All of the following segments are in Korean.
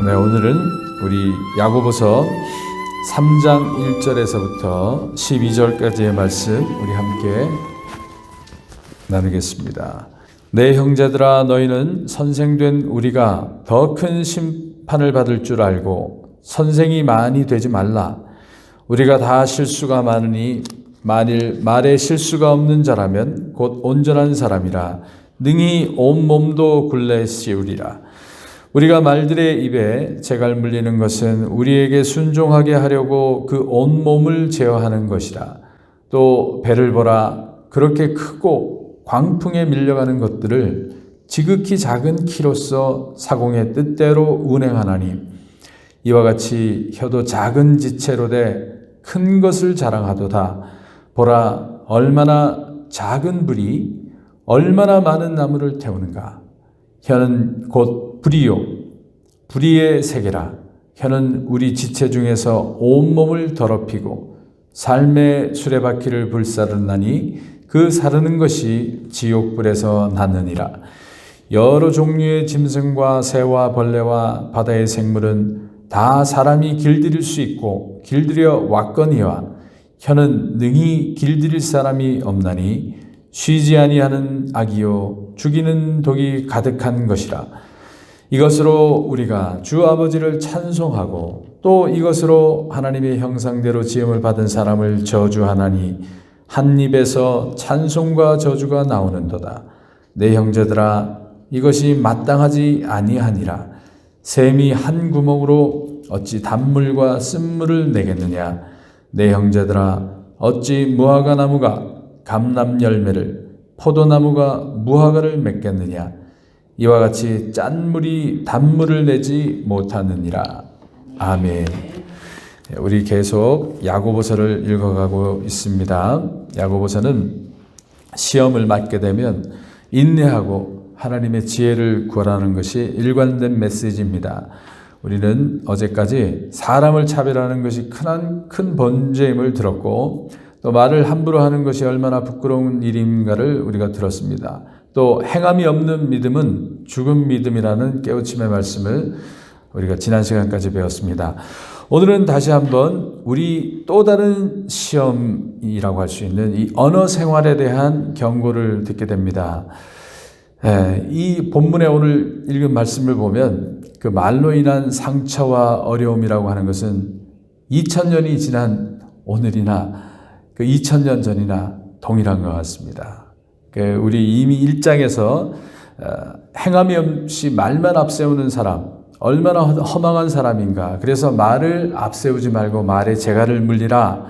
네, 오늘은 우리 야고보서 3장 1절에서부터 12절까지의 말씀 우리 함께 나누겠습니다. 내 형제들아, 너희는 선생된 우리가 더 큰 심판을 받을 줄 알고 선생이 많이 되지 말라. 우리가 다 실수가 많으니 만일 말에 실수가 없는 자라면 곧 온전한 사람이라 능히 온 몸도 굴레 씌우리라. 우리가 말들의 입에 재갈 물리는 것은 우리에게 순종하게 하려고 그 온 몸을 제어하는 것이라. 또 배를 보라, 그렇게 크고 광풍에 밀려가는 것들을 지극히 작은 키로서 사공의 뜻대로 운행하나니, 이와 같이 혀도 작은 지체로 돼 큰 것을 자랑하도다. 보라, 얼마나 작은 불이 얼마나 많은 나무를 태우는가. 혀는 곧 불이요, 불의의 세계라. 혀는 우리 지체 중에서 온몸을 더럽히고 삶의 수레바퀴를 불사르나니 그 사르는 것이 지옥불에서 났느니라. 여러 종류의 짐승과 새와 벌레와 바다의 생물은 다 사람이 길들일 수 있고 길들여 왔거니와, 혀는 능히 길들일 사람이 없나니 쉬지 아니하는 악이요 죽이는 독이 가득한 것이라. 이것으로 우리가 주 아버지를 찬송하고 또 이것으로 하나님의 형상대로 지음을 받은 사람을 저주하나니 한 입에서 찬송과 저주가 나오는도다. 내 형제들아, 이것이 마땅하지 아니하니라. 샘이 한 구멍으로 어찌 단물과 쓴물을 내겠느냐. 내 형제들아, 어찌 무화과 나무가 감람 열매를, 포도나무가 무화과를 맺겠느냐. 이와 같이 짠 물이 단물을 내지 못하느니라. 아멘. 우리 계속 야고보서를 읽어가고 있습니다. 야고보서는 시험을 맞게 되면 인내하고 하나님의 지혜를 구하라는 것이 일관된 메시지입니다. 우리는 어제까지 사람을 차별하는 것이 큰 번제임을 들었고, 또 말을 함부로 하는 것이 얼마나 부끄러운 일인가를 우리가 들었습니다. 또 행함이 없는 믿음은 죽은 믿음이라는 깨우침의 말씀을 우리가 지난 시간까지 배웠습니다. 오늘은 다시 한번 우리 또 다른 시험이라고 할 수 있는 이 언어 생활에 대한 경고를 듣게 됩니다. 이 본문에 오늘 읽은 말씀을 보면 그 말로 인한 상처와 어려움이라고 하는 것은 2000년이 지난 오늘이나 그 2000년 전이나 동일한 것 같습니다. 우리 이미 1장에서 행함이 없이 말만 앞세우는 사람, 얼마나 허망한 사람인가. 그래서 말을 앞세우지 말고 말에 재갈을 물리라,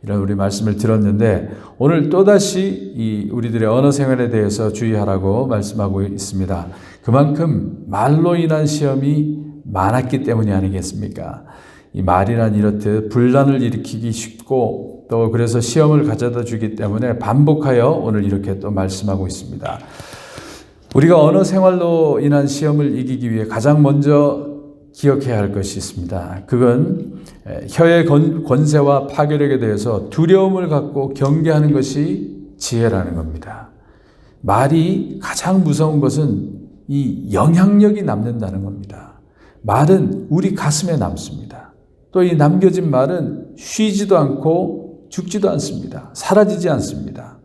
이런 우리 말씀을 들었는데, 오늘 또다시 이 우리들의 언어 생활에 대해서 주의하라고 말씀하고 있습니다. 그만큼 말로 인한 시험이 많았기 때문이 아니겠습니까? 이 말이란 이렇듯 분란을 일으키기 쉽고, 또 그래서 시험을 가져다 주기 때문에 반복하여 오늘 이렇게 또 말씀하고 있습니다. 우리가 언어 생활로 인한 시험을 이기기 위해 가장 먼저 기억해야 할 것이 있습니다. 그건 혀의 권세와 파괴력에 대해서 두려움을 갖고 경계하는 것이 지혜라는 겁니다. 말이 가장 무서운 것은 이 영향력이 남는다는 겁니다. 말은 우리 가슴에 남습니다. 또 이 남겨진 말은 쉬지도 않고 죽지도 않습니다. 사라지지 않습니다.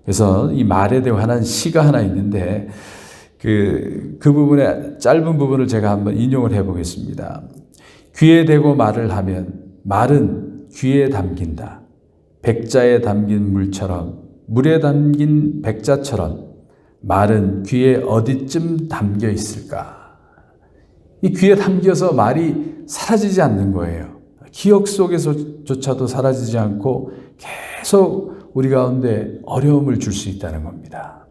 그래서 이 말에 관한 시가 하나 있는데, 그 부분의 짧은 부분을 제가 한번 인용을 해보겠습니다. 귀에 대고 말을 하면 말은 귀에 담긴다. 백자에 담긴 물처럼, 물에 담긴 백자처럼 말은 귀에 어디쯤 담겨 있을까? 이 귀에 담겨서 말이 사라지지 않는 거예요. 기억 속에서조차도 사라지지 않고 계속 우리 가운데 어려움을 줄 수 있다는 겁니다.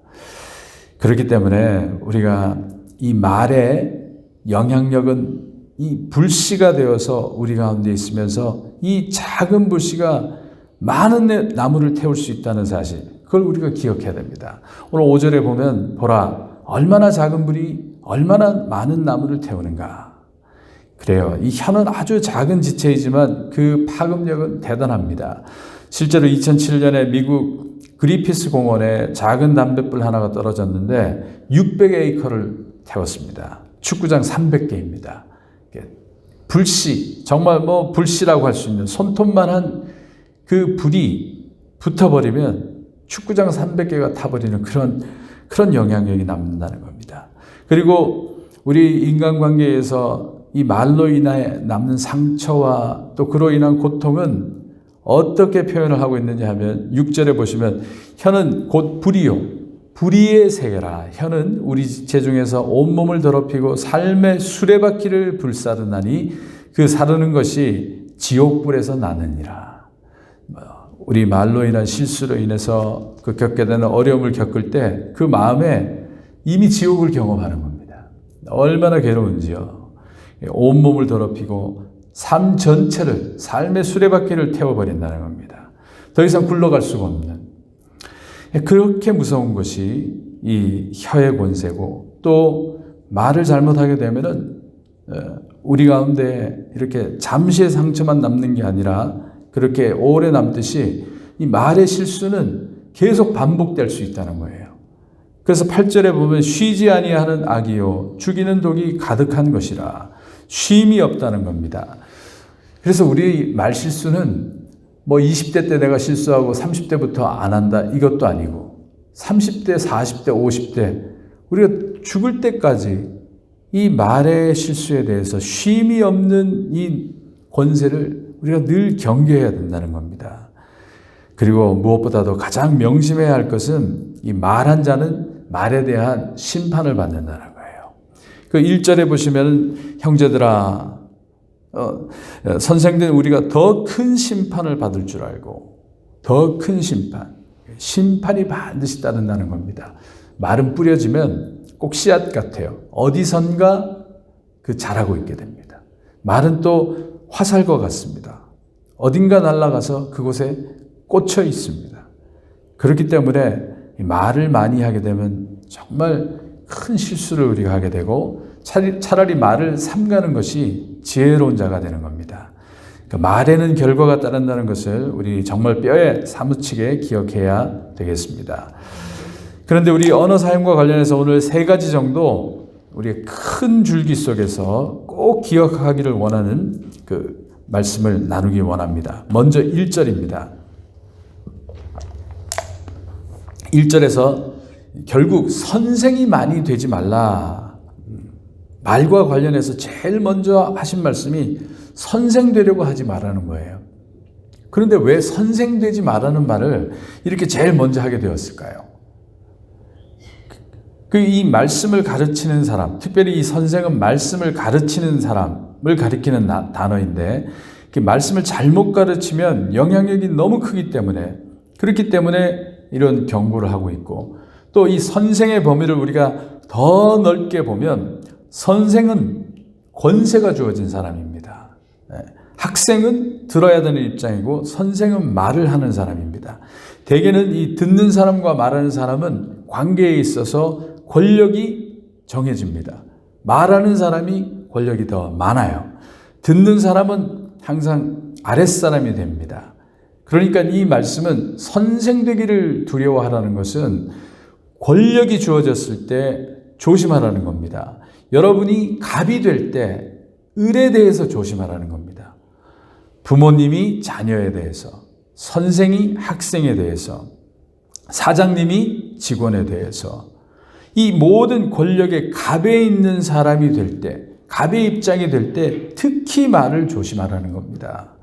그렇기 때문에 우리가 이 말의 영향력은 이 불씨가 되어서 우리 가운데 있으면서 이 작은 불씨가 많은 나무를 태울 수 있다는 사실, 그걸 우리가 기억해야 됩니다. 오늘 5절에 보면 보라, 얼마나 작은 불이 얼마나 많은 나무를 태우는가. 그래요. 이 혀는 아주 작은 지체이지만 그 파급력은 대단합니다. 실제로 2007년에 미국 그리피스 공원에 작은 담뱃불 하나가 떨어졌는데 600에이커를 태웠습니다. 축구장 300개입니다. 불씨, 정말 불씨라고 할 수 있는 손톱만한 그 불이 붙어버리면 축구장 300개가 타버리는 그런 영향력이 남는다는 겁니다. 그리고 우리 인간관계에서 이 말로 인해 남는 상처와 또 그로 인한 고통은 어떻게 표현을 하고 있느냐 하면 6절에 보시면 혀는 곧 불이요 불의의 세계라. 혀는 우리 지체 중에서 온몸을 더럽히고 삶의 수레바퀴를 불사르나니 그 사르는 것이 지옥불에서 나느니라. 우리 말로 인한 실수로 인해서 그 겪게 되는 어려움을 겪을 때 그 마음에 이미 지옥을 경험하는 겁니다. 얼마나 괴로운지요. 온몸을 더럽히고 삶 전체를, 삶의 수레바퀴를 태워버린다는 겁니다. 더 이상 굴러갈 수가 없는, 그렇게 무서운 것이 이 혀의 권세고, 또 말을 잘못하게 되면은 우리 가운데 이렇게 잠시의 상처만 남는 게 아니라 그렇게 오래 남듯이 이 말의 실수는 계속 반복될 수 있다는 거예요. 그래서 8절에 보면 쉬지 아니하는 악이요 죽이는 독이 가득한 것이라. 쉼이 없다는 겁니다. 그래서 우리 말 실수는 20대 때 내가 실수하고 30대부터 안 한다 이것도 아니고 30대, 40대, 50대 우리가 죽을 때까지 이 말의 실수에 대해서 쉼이 없는 이 권세를 우리가 늘 경계해야 된다는 겁니다. 그리고 무엇보다도 가장 명심해야 할 것은 이 말한 자는 말에 대한 심판을 받는다는 거예요. 그 1절에 보시면 형제들아 선생된 우리가 더 큰 심판을 받을 줄 알고, 더 큰 심판이 반드시 따른다는 겁니다. 말은 뿌려지면 꼭 씨앗 같아요. 어디선가 자라고 있게 됩니다. 말은 또 화살과 같습니다. 어딘가 날아가서 그곳에 꽂혀 있습니다. 그렇기 때문에 말을 많이 하게 되면 정말 큰 실수를 우리가 하게 되고 차라리 말을 삼가는 것이 지혜로운 자가 되는 겁니다. 그러니까 말에는 결과가 따른다는 것을 우리 정말 뼈에 사무치게 기억해야 되겠습니다. 그런데 우리 언어 사용과 관련해서 오늘 3가지 정도 우리의 큰 줄기 속에서 꼭 기억하기를 원하는 그 말씀을 나누기 원합니다. 먼저 1절입니다. 1절에서 결국 선생이 많이 되지 말라. 말과 관련해서 제일 먼저 하신 말씀이 선생 되려고 하지 말라는 거예요. 그런데 왜 선생 되지 말라는 말을 이렇게 제일 먼저 하게 되었을까요? 이 말씀을 가르치는 사람, 특별히 이 선생은 말씀을 가르치는 사람을 가리키는 단어인데, 말씀을 잘못 가르치면 영향력이 너무 크기 때문에, 그렇기 때문에 이런 경고를 하고 있고, 또 이 선생의 범위를 우리가 더 넓게 보면 선생은 권세가 주어진 사람입니다. 학생은 들어야 되는 입장이고 선생은 말을 하는 사람입니다. 대개는 이 듣는 사람과 말하는 사람은 관계에 있어서 권력이 정해집니다. 말하는 사람이 권력이 더 많아요. 듣는 사람은 항상 아랫사람이 됩니다. 그러니까 이 말씀은 선생 되기를 두려워하라는 것은 권력이 주어졌을 때 조심하라는 겁니다. 여러분이 갑이 될 때 을에 대해서 조심하라는 겁니다. 부모님이 자녀에 대해서, 선생이 학생에 대해서, 사장님이 직원에 대해서, 이 모든 권력의 갑에 있는 사람이 될 때, 갑의 입장이 될 때 특히 말을 조심하라는 겁니다.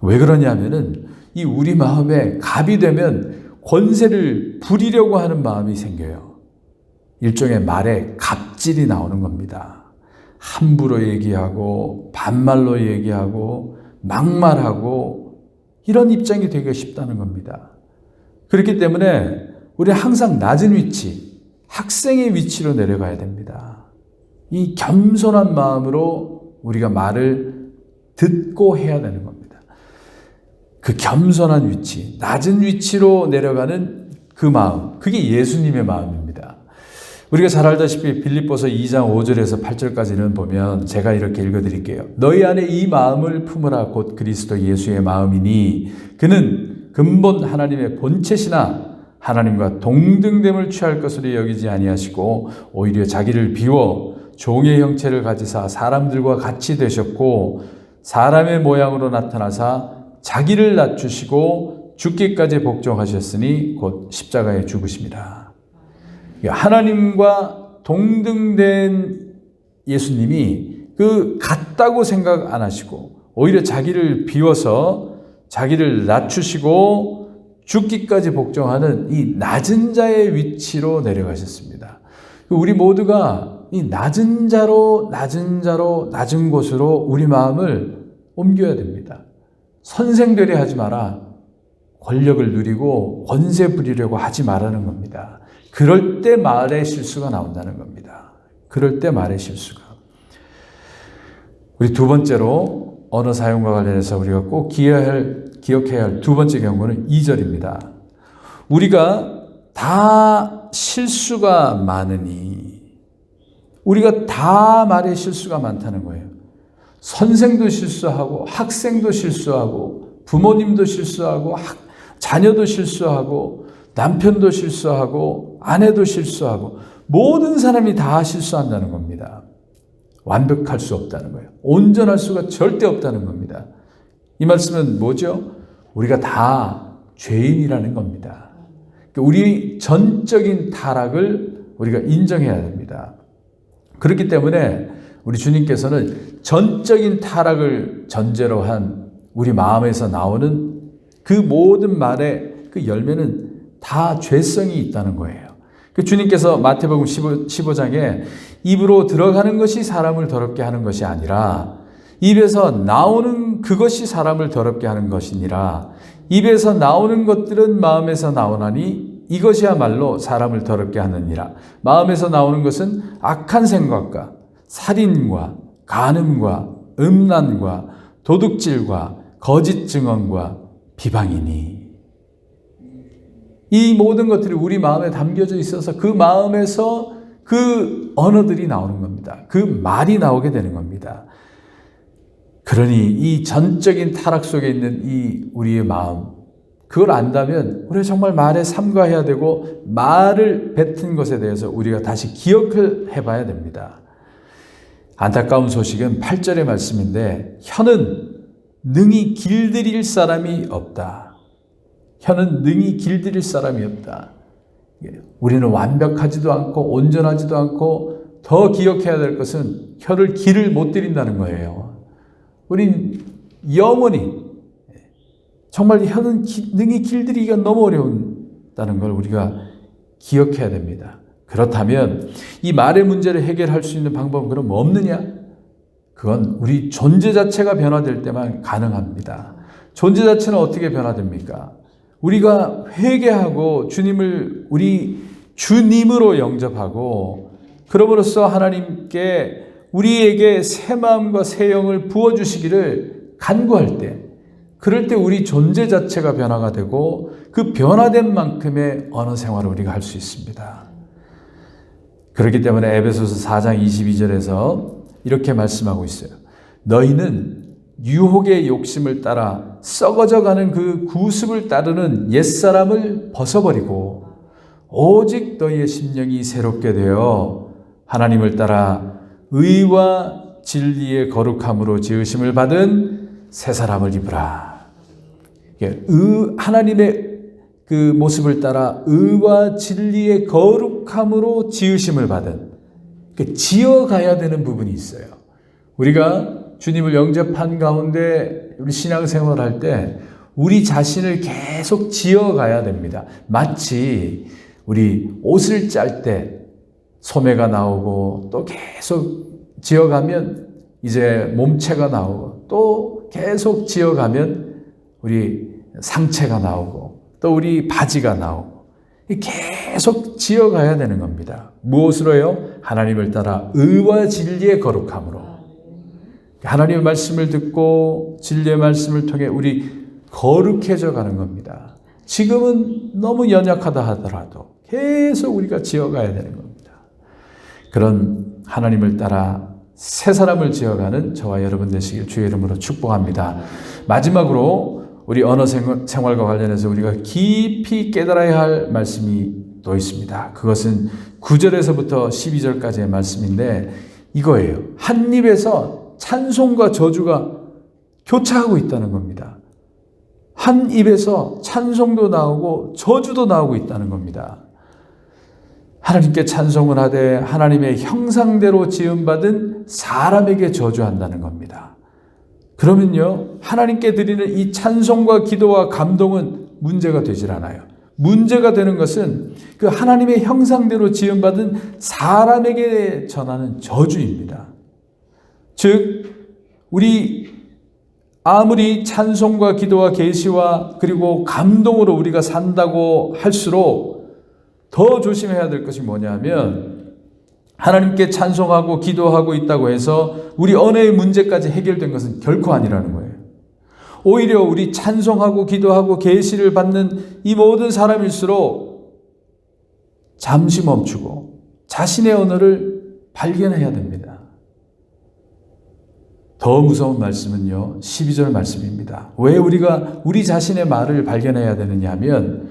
왜 그러냐면은 이 우리 마음에 갑이 되면 권세를 부리려고 하는 마음이 생겨요. 일종의 말에 갑질이 나오는 겁니다. 함부로 얘기하고 반말로 얘기하고 막말하고 이런 입장이 되기가 쉽다는 겁니다. 그렇기 때문에 우리는 항상 낮은 위치, 학생의 위치로 내려가야 됩니다. 이 겸손한 마음으로 우리가 말을 듣고 해야 되는 겁니다. 그 겸손한 위치, 낮은 위치로 내려가는 그 마음, 그게 예수님의 마음입니다. 우리가 잘 알다시피 빌립보서 2장 5절에서 8절까지는 보면 제가 이렇게 읽어드릴게요. 너희 안에 이 마음을 품으라 곧 그리스도 예수의 마음이니 그는 근본 하나님의 본체시나 하나님과 동등됨을 취할 것으로 여기지 아니하시고 오히려 자기를 비워 종의 형체를 가지사 사람들과 같이 되셨고 사람의 모양으로 나타나사 자기를 낮추시고 죽기까지 복종하셨으니 곧 십자가에 죽으심이라. 하나님과 동등된 예수님이 그 같다고 생각 안 하시고 오히려 자기를 비워서 자기를 낮추시고 죽기까지 복종하는 이 낮은 자의 위치로 내려가셨습니다. 우리 모두가 이 낮은 자로 낮은 곳으로 우리 마음을 옮겨야 됩니다. 선생되려 하지 마라. 권력을 누리고 권세 부리려고 하지 말라는 겁니다. 그럴 때 말의 실수가 나온다는 겁니다. 그럴 때 말의 실수가. 우리 두 번째로 언어 사용과 관련해서 우리가 꼭 기억해야 할 두 번째 경고는 2절입니다. 우리가 다 실수가 많으니, 우리가 다 말에 실수가 많다는 거예요. 선생도 실수하고 학생도 실수하고 부모님도 실수하고 자녀도 실수하고 남편도 실수하고 아내도 실수하고 모든 사람이 다 실수한다는 겁니다. 완벽할 수 없다는 거예요. 온전할 수가 절대 없다는 겁니다. 이 말씀은 뭐죠? 우리가 다 죄인이라는 겁니다. 우리 전적인 타락을 우리가 인정해야 됩니다. 그렇기 때문에 우리 주님께서는 전적인 타락을 전제로 한 우리 마음에서 나오는 그 모든 말의 그 열매는 다 죄성이 있다는 거예요. 주님께서 마태복음 15장에 입으로 들어가는 것이 사람을 더럽게 하는 것이 아니라 입에서 나오는 그것이 사람을 더럽게 하는 것이니라. 입에서 나오는 것들은 마음에서 나오나니 이것이야말로 사람을 더럽게 하느니라. 마음에서 나오는 것은 악한 생각과 살인과 간음과 음란과 도둑질과 거짓 증언과 비방이니. 이 모든 것들이 우리 마음에 담겨져 있어서 그 마음에서 그 언어들이 나오는 겁니다. 그 말이 나오게 되는 겁니다. 그러니 이 전적인 타락 속에 있는 이 우리의 마음, 그걸 안다면 우리가 정말 말에 삼가해야 되고 말을 뱉은 것에 대해서 우리가 다시 기억을 해봐야 됩니다. 안타까운 소식은 8절의 말씀인데 혀는 능히 길들일 사람이 없다. 혀는 능히 길들일 사람이 없다. 우리는 완벽하지도 않고 온전하지도 않고 더 기억해야 될 것은 혀를 길을 못 들인다는 거예요. 우린 영원히 정말 혀는 능히 길들이기가 너무 어려운다는 걸 우리가 기억해야 됩니다. 그렇다면 이 말의 문제를 해결할 수 있는 방법은 그럼 뭐 없느냐? 그건 우리 존재 자체가 변화될 때만 가능합니다. 존재 자체는 어떻게 변화됩니까? 우리가 회개하고 주님을 우리 주님으로 영접하고 그럼으로써 하나님께 우리에게 새 마음과 새 영을 부어주시기를 간구할 때, 그럴 때 우리 존재 자체가 변화가 되고 그 변화된 만큼의 언어 생활을 우리가 할 수 있습니다. 그렇기 때문에 에베소서 4장 22절에서 이렇게 말씀하고 있어요. 너희는 유혹의 욕심을 따라 썩어져가는 그 구습을 따르는 옛사람을 벗어버리고 오직 너희의 심령이 새롭게 되어 하나님을 따라 의와 진리의 거룩함으로 지으심을 받은 새 사람을 입으라. 하나님의 그 모습을 따라 의와 진리의 거룩함으로 지으심을 받은, 지어가야 되는 부분이 있어요. 우리가 주님을 영접한 가운데 우리 신앙생활을 할 때 우리 자신을 계속 지어가야 됩니다. 마치 우리 옷을 짤 때 소매가 나오고 또 계속 지어가면 이제 몸체가 나오고 또 계속 지어가면 우리 상체가 나오고 또 우리 바지가 나오고 계속 지어가야 되는 겁니다. 무엇으로요? 하나님을 따라 의와 진리의 거룩함으로. 하나님의 말씀을 듣고 진리의 말씀을 통해 우리 거룩해져 가는 겁니다. 지금은 너무 연약하다 하더라도 계속 우리가 지어가야 되는 겁니다. 그런 하나님을 따라 새 사람을 지어가는 저와 여러분 되시길 주의 이름으로 축복합니다. 마지막으로 우리 언어 생활과 관련해서 우리가 깊이 깨달아야 할 말씀이 또 있습니다. 그것은 9절에서부터 12절까지의 말씀인데 이거예요. 한 입에서 찬송과 저주가 교차하고 있다는 겁니다. 한 입에서 찬송도 나오고 저주도 나오고 있다는 겁니다. 하나님께 찬송을 하되 하나님의 형상대로 지음받은 사람에게 저주한다는 겁니다. 그러면요, 하나님께 드리는 이 찬송과 기도와 감동은 문제가 되질 않아요. 문제가 되는 것은 그 하나님의 형상대로 지음받은 사람에게 전하는 저주입니다. 즉, 우리 아무리 찬송과 기도와 계시와 그리고 감동으로 우리가 산다고 할수록 더 조심해야 될 것이 뭐냐면, 하나님께 찬송하고 기도하고 있다고 해서 우리 언어의 문제까지 해결된 것은 결코 아니라는 거예요. 오히려 우리 찬송하고 기도하고 계시를 받는 이 모든 사람일수록 잠시 멈추고 자신의 언어를 발견해야 됩니다. 더 무서운 말씀은요, 12절 말씀입니다. 왜 우리가 우리 자신의 말을 발견해야 되느냐 하면,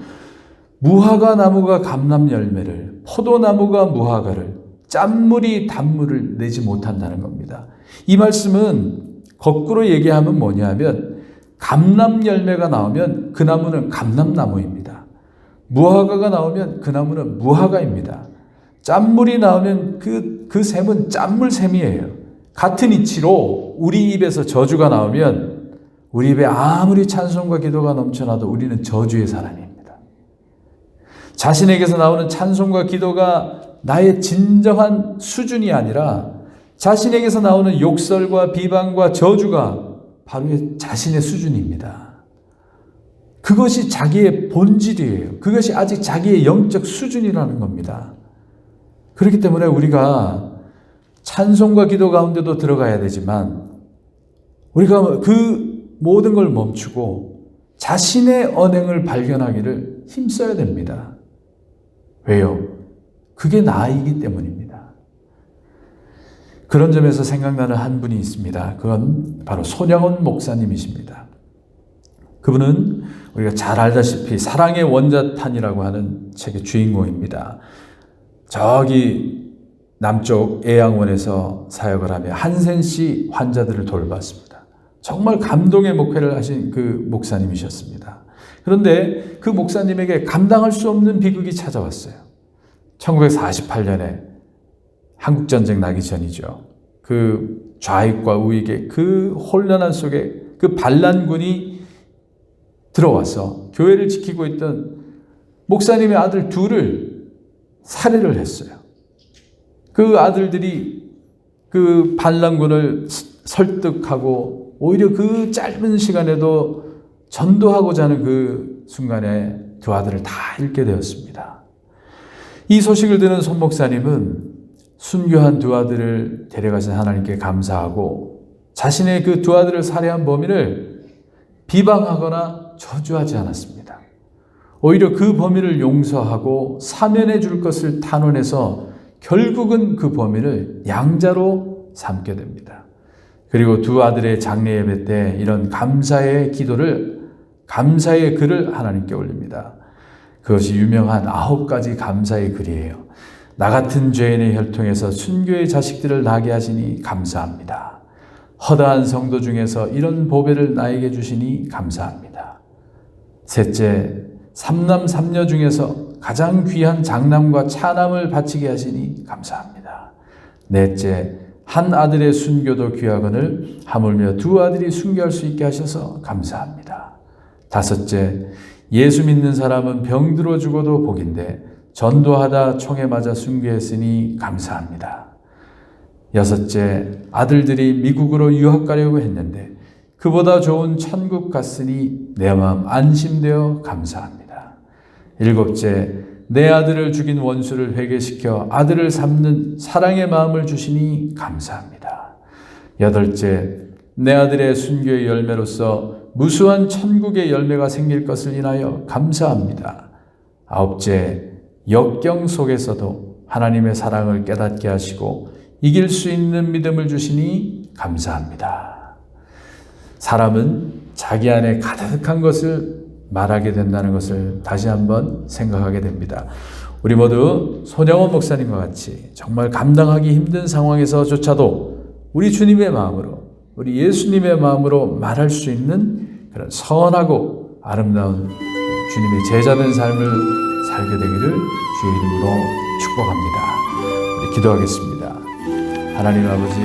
무화과 나무가 감람 열매를, 포도나무가 무화과를, 짠물이 단물을 내지 못한다는 겁니다. 이 말씀은 거꾸로 얘기하면 뭐냐면, 감람 열매가 나오면 그 나무는 감람나무입니다. 무화과가 나오면 그 나무는 무화과입니다. 짠물이 나오면 그 샘은 짠물샘이에요. 같은 이치로 우리 입에서 저주가 나오면 우리 입에 아무리 찬송과 기도가 넘쳐나도 우리는 저주의 사람입니다. 자신에게서 나오는 찬송과 기도가 나의 진정한 수준이 아니라 자신에게서 나오는 욕설과 비방과 저주가 바로 자신의 수준입니다. 그것이 자기의 본질이에요. 그것이 아직 자기의 영적 수준이라는 겁니다. 그렇기 때문에 우리가 찬송과 기도 가운데도 들어가야 되지만 우리가 그 모든 걸 멈추고 자신의 언행을 발견하기를 힘써야 됩니다. 왜요? 그게 나이기 때문입니다. 그런 점에서 생각나는 한 분이 있습니다. 그건 바로 손양원 목사님이십니다. 그분은 우리가 잘 알다시피 사랑의 원자탄이라고 하는 책의 주인공입니다. 저기 남쪽 애양원에서 사역을 하며 한센씨 환자들을 돌봤습니다. 정말 감동의 목회를 하신 그 목사님이셨습니다. 그런데 그 목사님에게 감당할 수 없는 비극이 찾아왔어요. 1948년에 한국전쟁 나기 전이죠. 그 좌익과 우익의 그 혼란한 속에 그 반란군이 들어와서 교회를 지키고 있던 목사님의 아들 둘을 살해를 했어요. 그 아들들이 그 반란군을 설득하고 오히려 그 짧은 시간에도 전도하고자 하는 그 순간에 두 아들을 다 잃게 되었습니다. 이 소식을 들은 손 목사님은 순교한 두 아들을 데려가신 하나님께 감사하고 자신의 그 두 아들을 살해한 범인을 비방하거나 저주하지 않았습니다. 오히려 그 범인을 용서하고 사면해 줄 것을 탄원해서 결국은 그 범인을 양자로 삼게 됩니다. 그리고 두 아들의 장례 예배 때 이런 감사의 글을 하나님께 올립니다. 그것이 유명한 9가지 감사의 글이에요. 나 같은 죄인의 혈통에서 순교의 자식들을 나게 하시니 감사합니다. 허다한 성도 중에서 이런 보배를 나에게 주시니 감사합니다. 셋째, 삼남 삼녀 중에서 가장 귀한 장남과 차남을 바치게 하시니 감사합니다. 넷째, 한 아들의 순교도 귀하거늘 하물며 두 아들이 순교할 수 있게 하셔서 감사합니다. 다섯째, 예수 믿는 사람은 병들어 죽어도 복인데 전도하다 총에 맞아 순교했으니 감사합니다. 여섯째, 아들들이 미국으로 유학 가려고 했는데 그보다 좋은 천국 갔으니 내 마음 안심되어 감사합니다. 일곱째, 내 아들을 죽인 원수를 회개시켜 아들을 삼는 사랑의 마음을 주시니 감사합니다. 여덟째, 내 아들의 순교의 열매로서 무수한 천국의 열매가 생길 것을 인하여 감사합니다. 아홉째, 역경 속에서도 하나님의 사랑을 깨닫게 하시고 이길 수 있는 믿음을 주시니 감사합니다. 사람은 자기 안에 가득한 것을 말하게 된다는 것을 다시 한번 생각하게 됩니다. 우리 모두 손영원 목사님과 같이 정말 감당하기 힘든 상황에서조차도 우리 주님의 마음으로, 우리 예수님의 마음으로 말할 수 있는 그런 선하고 아름다운 주님의 제자된 삶을 살게 되기를 주의 이름으로 축복합니다. 우리 기도하겠습니다. 하나님 아버지,